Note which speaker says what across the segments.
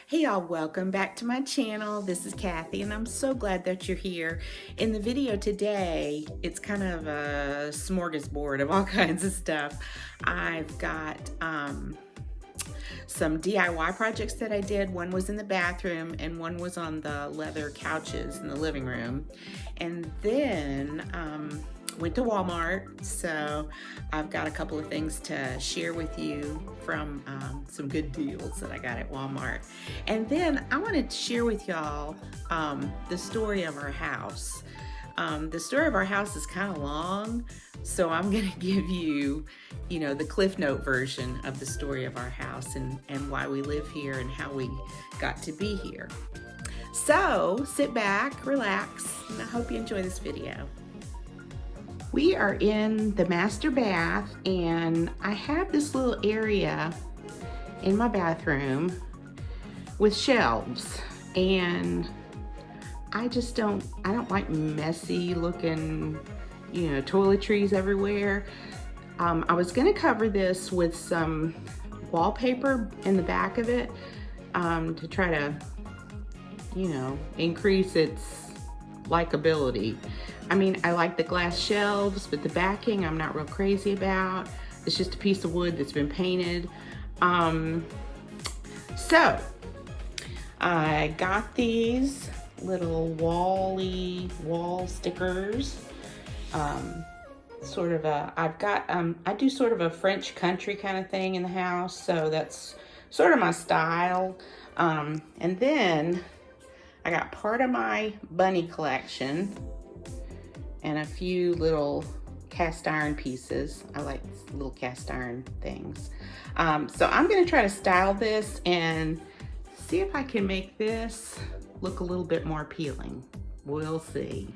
Speaker 1: Hey y'all, welcome back to my channel. This is Kathy and I'm so glad that you're here. In the video today, it's kind of a smorgasbord of all kinds of stuff. I've got some DIY projects that I did. One was in the bathroom and one was on the leather couches in the living room. And then went to Walmart, so I've got a couple of things to share with you from some good deals that I got at Walmart. And then I wanted to share with y'all the story of our house. The story of our house is kind of long, so I'm gonna give you, the Cliff Note version of the story of our house and why we live here and how we got to be here. So sit back, relax, and I hope you enjoy this video. We are in the master bath and I have this little area in my bathroom with shelves, and I don't like messy looking, toiletries everywhere. I was gonna cover this with some wallpaper in the back of it to try to, increase its likability. I mean, I like the glass shelves, but the backing I'm not real crazy about. It's just a piece of wood that's been painted. So I got these little wall stickers. I do sort of a French country kind of thing in the house, so that's sort of my style. And then I got part of my bunny collection and a few little cast iron pieces. I like little cast iron things. So I'm gonna try to style this and see if I can make this look a little bit more appealing. We'll see.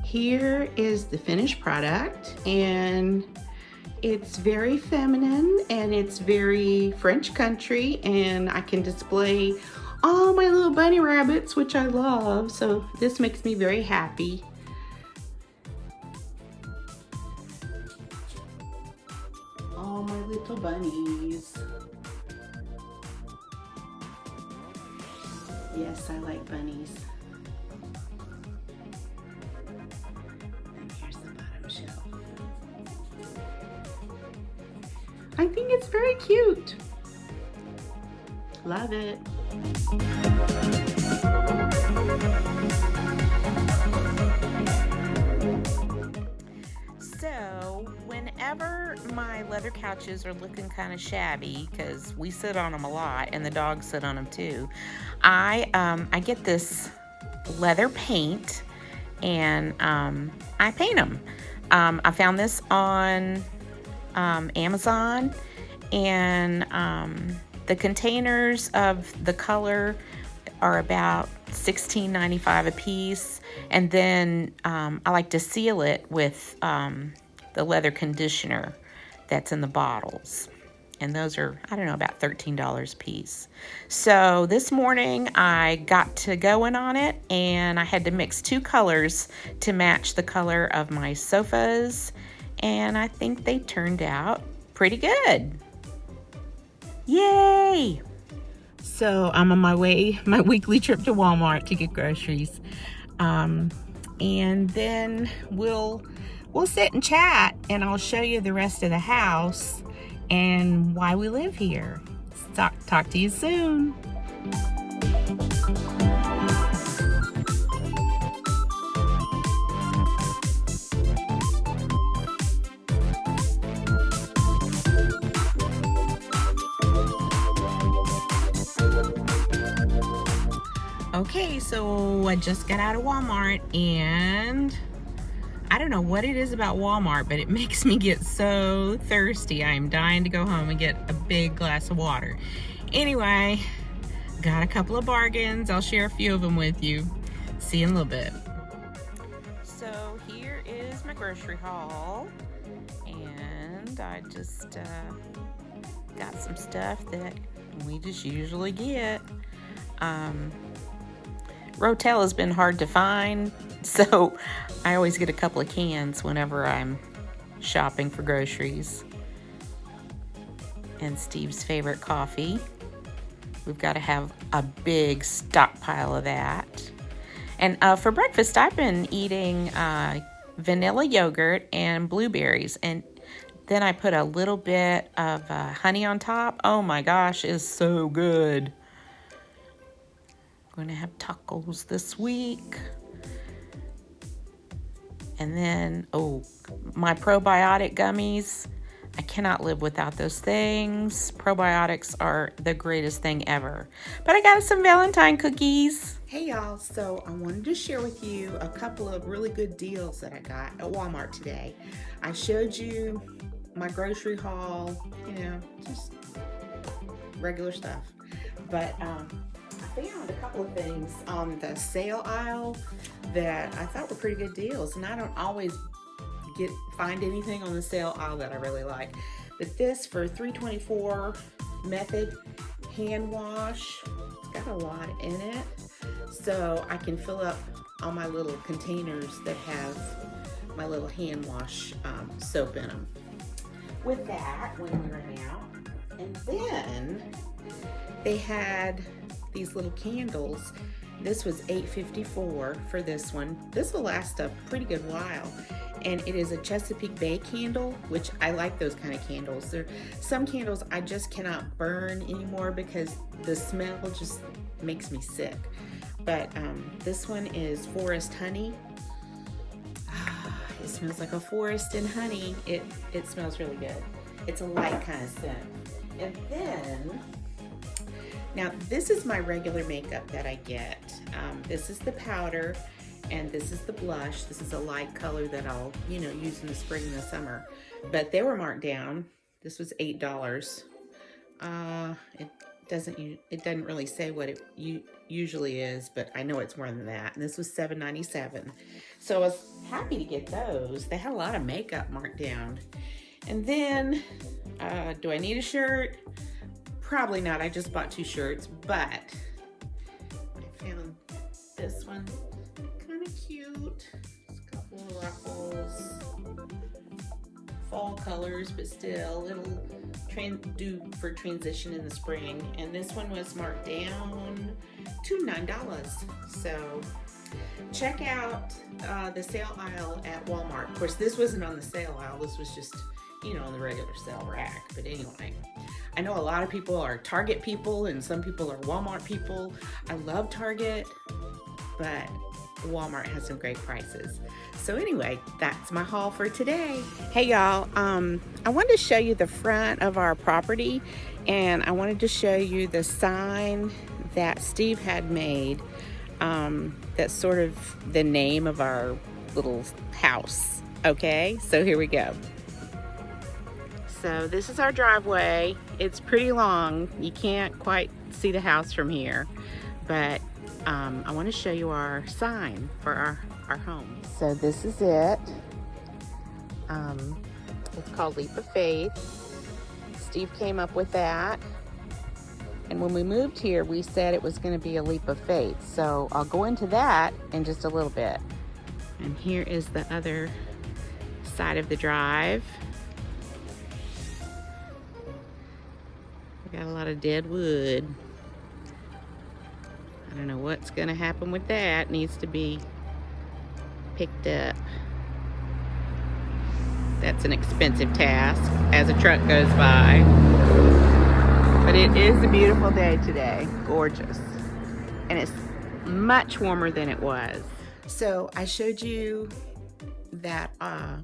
Speaker 1: Here is the finished product, and it's very feminine and it's very French country, and I can display all my little bunny rabbits, which I love, so this makes me very happy. All my little bunnies. Yes, I like bunnies. And here's the bottom shelf. I think it's very cute. Love it. So whenever my leather couches are looking kind of shabby, because we sit on them a lot and the dogs sit on them too, I get this leather paint and I paint them. I found this on Amazon, and the containers of the color are about $16.95 a piece, and then I like to seal it with the leather conditioner that's in the bottles, and those are, I don't know, about $13 a piece. So this morning I got to going on it, and I had to mix two colors to match the color of my sofas, and I think they turned out pretty good. Yay! So I'm on my weekly trip to Walmart to get groceries. And then we'll sit and chat, and I'll show you the rest of the house and why we live here. Talk to you soon. Okay, so I just got out of Walmart, and I don't know what it is about Walmart, but it makes me get so thirsty. I am dying to go home and get a big glass of water. Anyway, got a couple of bargains. I'll share a few of them with you. See you in a little bit. So here is my grocery haul, and I just got some stuff that we just usually get. Rotel has been hard to find, so I always get a couple of cans whenever I'm shopping for groceries. And Steve's favorite coffee. We've got to have a big stockpile of that. And for breakfast, I've been eating vanilla yogurt and blueberries. And then I put a little bit of honey on top. Oh my gosh, it's so good. Going to have tacos this week. And then, my probiotic gummies. I cannot live without those things. Probiotics are the greatest thing ever. But I got some Valentine cookies. Hey y'all, so I wanted to share with you a couple of really good deals that I got at Walmart today. I showed you my grocery haul, just regular stuff. But I found a couple of things on the sale aisle that I thought were pretty good deals, and I don't always find anything on the sale aisle that I really like. But this for $3.24 method hand wash, it's got a lot in it, so I can fill up all my little containers that have my little hand wash soap in them. With that, when we ran out, and then they had these little candles. This was $8.54 for this one. This will last a pretty good while. And it is a Chesapeake Bay candle, which I like those kind of candles. Some candles I just cannot burn anymore because the smell just makes me sick. But this one is Forest Honey. It smells like a forest in honey. It smells really good. It's a light kind of scent. And then, now this is my regular makeup that I get. This is the powder. And this is the blush. This is a light color that I'll, use in the spring and the summer. But they were marked down. This was $8. It doesn't really say what it usually is, but I know it's more than that. And this was $7.97. So I was happy to get those. They had a lot of makeup marked down. And then, do I need a shirt? Probably not. I just bought 2 shirts, but I found this one. Cute. Just a couple of ruffles. Fall colors, but still it'll do for transition in the spring. And this one was marked down to $9. So check out the sale aisle at Walmart. Of course, this wasn't on the sale aisle. This was just, on the regular sale rack. But anyway, I know a lot of people are Target people and some people are Walmart people. I love Target, but Walmart has some great prices. So anyway, that's my haul for today. Hey y'all, I wanted to show you the front of our property, and I wanted to show you the sign that Steve had made. That's sort of the name of our little house. Okay, so here we go. So this is our driveway. It's pretty long. You can't quite see the house from here, but I want to show you our sign for our home. So this is it. It's called Leap of Faith. Steve came up with that. And when we moved here, we said it was going to be a leap of faith. So I'll go into that in just a little bit. And here is the other side of the drive. We got a lot of dead wood. I don't know what's gonna happen with that. Needs to be picked up. That's an expensive task as a truck goes by. But it is a beautiful day today. Gorgeous. And it's much warmer than it was. So I showed you that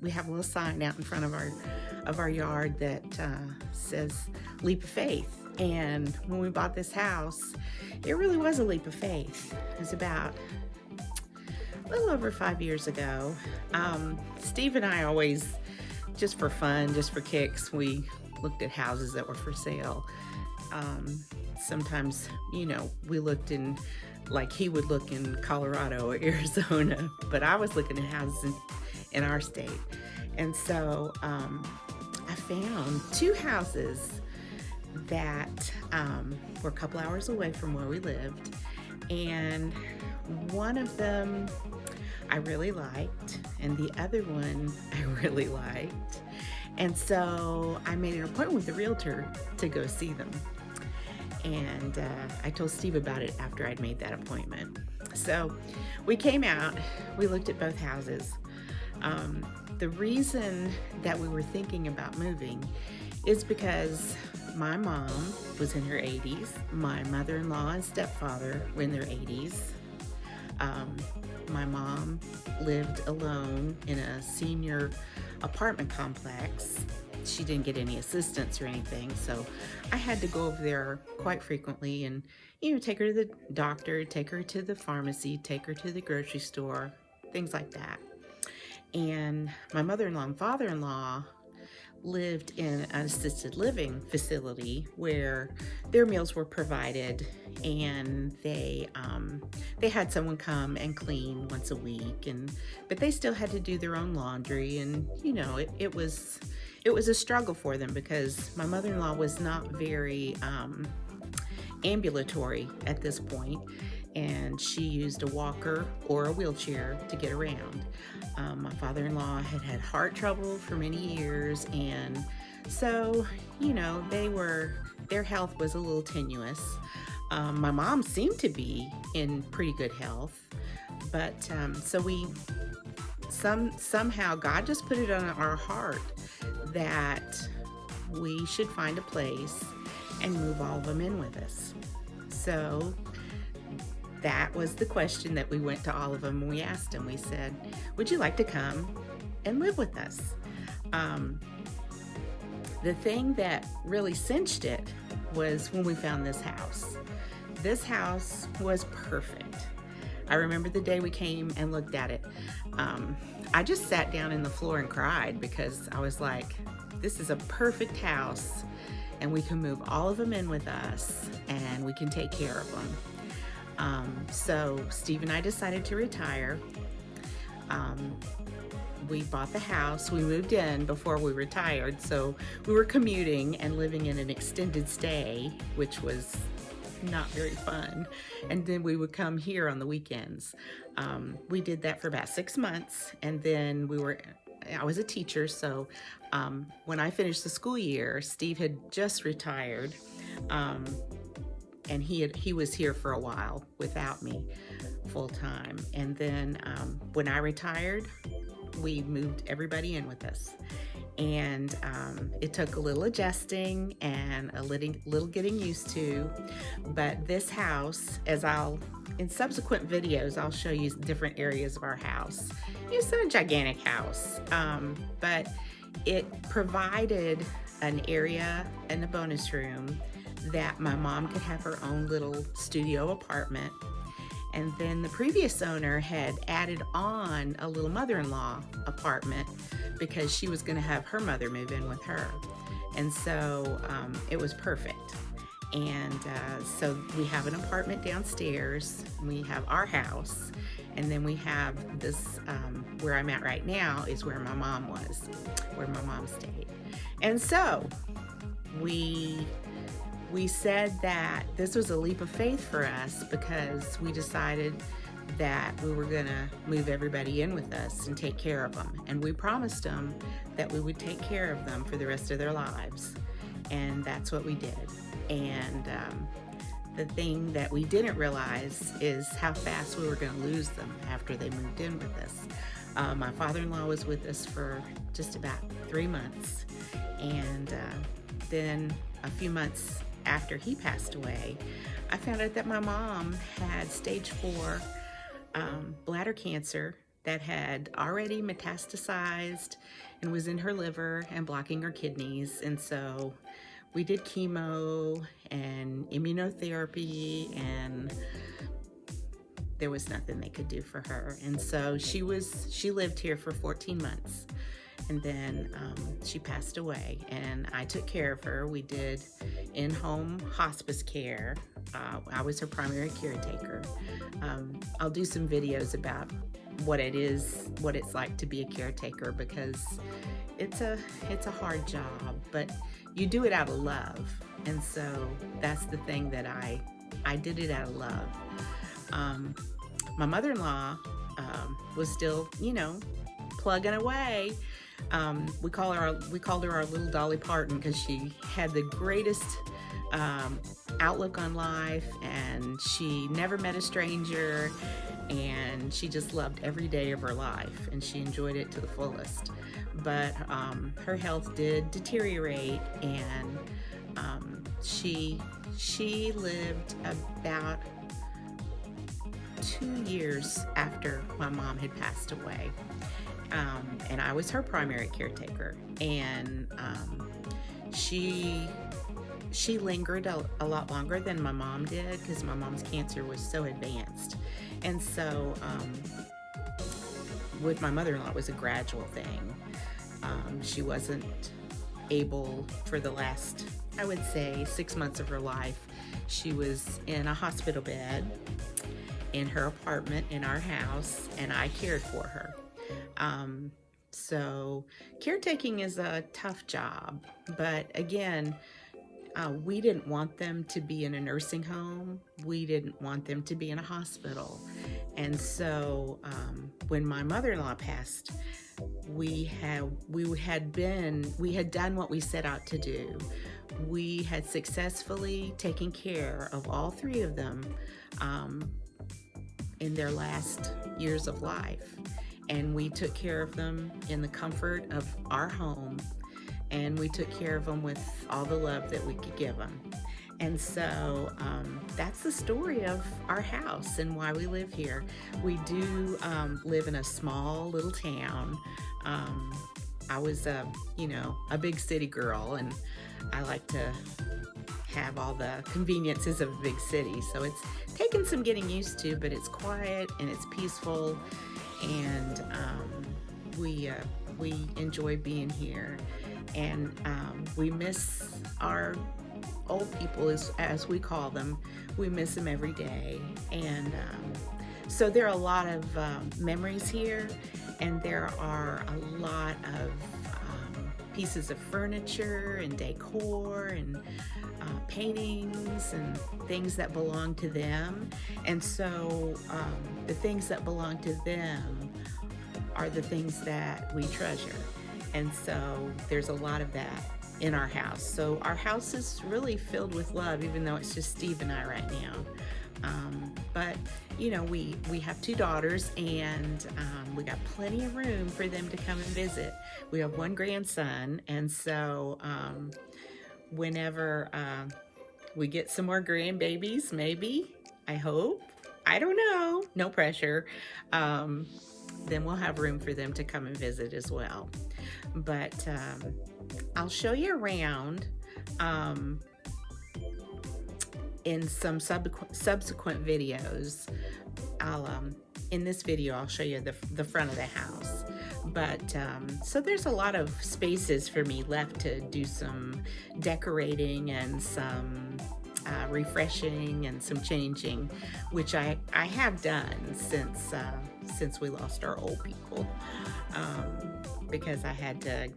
Speaker 1: we have a little sign out in front of our yard that says Leap of Faith. And when we bought this house, it really was a leap of faith. It was about a little over 5 years ago. Steve and I always, just for fun, just for kicks, we looked at houses that were for sale. Sometimes, we looked in, like he would look in Colorado or Arizona, but I was looking at houses in our state. And so I found 2 houses that were a couple hours away from where we lived, and one of them I really liked, and the other one I really liked. And so I made an appointment with the realtor to go see them. And I told Steve about it after I'd made that appointment. So we came out, we looked at both houses. The reason that we were thinking about moving is because my mom was in her 80s. My mother-in-law and stepfather were in their 80s. My mom lived alone in a senior apartment complex. She didn't get any assistance or anything, so I had to go over there quite frequently and, take her to the doctor, take her to the pharmacy, take her to the grocery store, things like that. And my mother-in-law and father-in-law lived in an assisted living facility where their meals were provided, and they had someone come and clean once a week, but they still had to do their own laundry, and it was a struggle for them because my mother-in-law was not very ambulatory at this point, and she used a walker or a wheelchair to get around. My father-in-law had had heart trouble for many years, and so, their health was a little tenuous. My mom seemed to be in pretty good health, but so somehow God just put it on our heart that we should find a place and move all of them in with us. So that was the question that we went to all of them and we asked them. We said, would you like to come and live with us? The thing that really cinched it was when we found this house. This house was perfect. I remember the day we came and looked at it. I just sat down in the floor and cried because I was like, this is a perfect house, and we can move all of them in with us and we can take care of them. So Steve and I decided to retire. We bought the house, we moved in before we retired, so we were commuting and living in an extended stay, which was not very fun. And then we would come here on the weekends. We did that for about 6 months, and then I was a teacher, so when I finished the school year, Steve had just retired, and he was here for a while without me full time. And then when I retired, we moved everybody in with us. And it took a little adjusting and a little getting used to. But this house, in subsequent videos, I'll show you different areas of our house. It's not a gigantic house, but it provided an area and a bonus room that my mom could have her own little studio apartment. And then the previous owner had added on a little mother-in-law apartment because she was going to have her mother move in with her. And so it was perfect. And so we have an apartment downstairs, we have our house, and then we have this, where I'm at right now is where my mom was, where my mom stayed. And so we said that this was a leap of faith for us because we decided that we were gonna move everybody in with us and take care of them. And we promised them that we would take care of them for the rest of their lives. And that's what we did. And the thing that we didn't realize is how fast we were gonna lose them after they moved in with us. My father-in-law was with us for just about 3 months. And then a few months after he passed away, I found out that my mom had stage 4 bladder cancer that had already metastasized and was in her liver and blocking her kidneys. And so we did chemo and immunotherapy, and there was nothing they could do for her. And so she lived here for 14 months. And then she passed away, and I took care of her. We did in-home hospice care. I was her primary caretaker. I'll do some videos about what it's like to be a caretaker, because it's a hard job, but you do it out of love. And so that's the thing that I did it out of love. my mother-in-law was still, plugging away. We called her our Little Dolly Parton because she had the greatest outlook on life, and she never met a stranger, and she just loved every day of her life, and she enjoyed it to the fullest. But her health did deteriorate, and she lived about 2 years after my mom had passed away. And I was her primary caretaker, and she lingered a lot longer than my mom did because my mom's cancer was so advanced. And so with my mother-in-law, it was a gradual thing. She wasn't able for the last, I would say, 6 months of her life. She was in a hospital bed in her apartment in our house, and I cared for her. So caretaking is a tough job, but again, we didn't want them to be in a nursing home. We didn't want them to be in a hospital. And so when my mother-in-law passed, we had done what we set out to do. We had successfully taken care of all 3 of them in their last years of life. And we took care of them in the comfort of our home, and we took care of them with all the love that we could give them. And so that's the story of our house and why we live here. We do live in a small little town. I was a big city girl, and I like to have all the conveniences of a big city. So it's taken some getting used to, but it's quiet and it's peaceful, and we enjoy being here. And we miss our old people, as we call them. We miss them every day. And so there are a lot of memories here, and there are a lot of pieces of furniture and decor and paintings and things that belong to them. And so the things that belong to them are the things that we treasure. And so there's a lot of that in our house. So our house is really filled with love, even though it's just Steve and I right now. But we have 2 daughters, and we got plenty of room for them to come and visit. We have 1 grandson, and so whenever we get some more grandbabies, maybe, I hope, I don't know, no pressure, then we'll have room for them to come and visit as well. But I'll show you around in some subsequent videos. In this video, I'll show you the front of the house. But so there's a lot of spaces for me left to do some decorating and some refreshing and some changing, which I have done since we lost our old people, because I had to,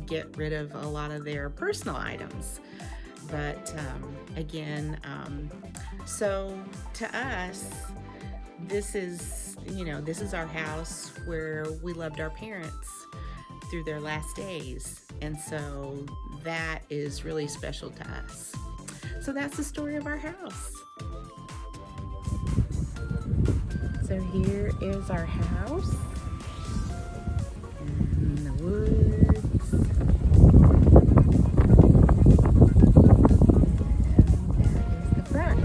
Speaker 1: get rid of a lot of their personal items. But again, so to us, this is our house where we loved our parents through their last days. And so that is really special to us. So that's the story of our house. So here is our house in the woods. And there's the front.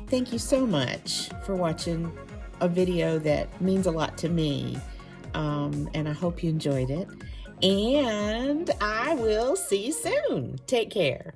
Speaker 1: Thank you so much for watching a video that means a lot to me, and I hope you enjoyed it, and I will see you soon. Take care.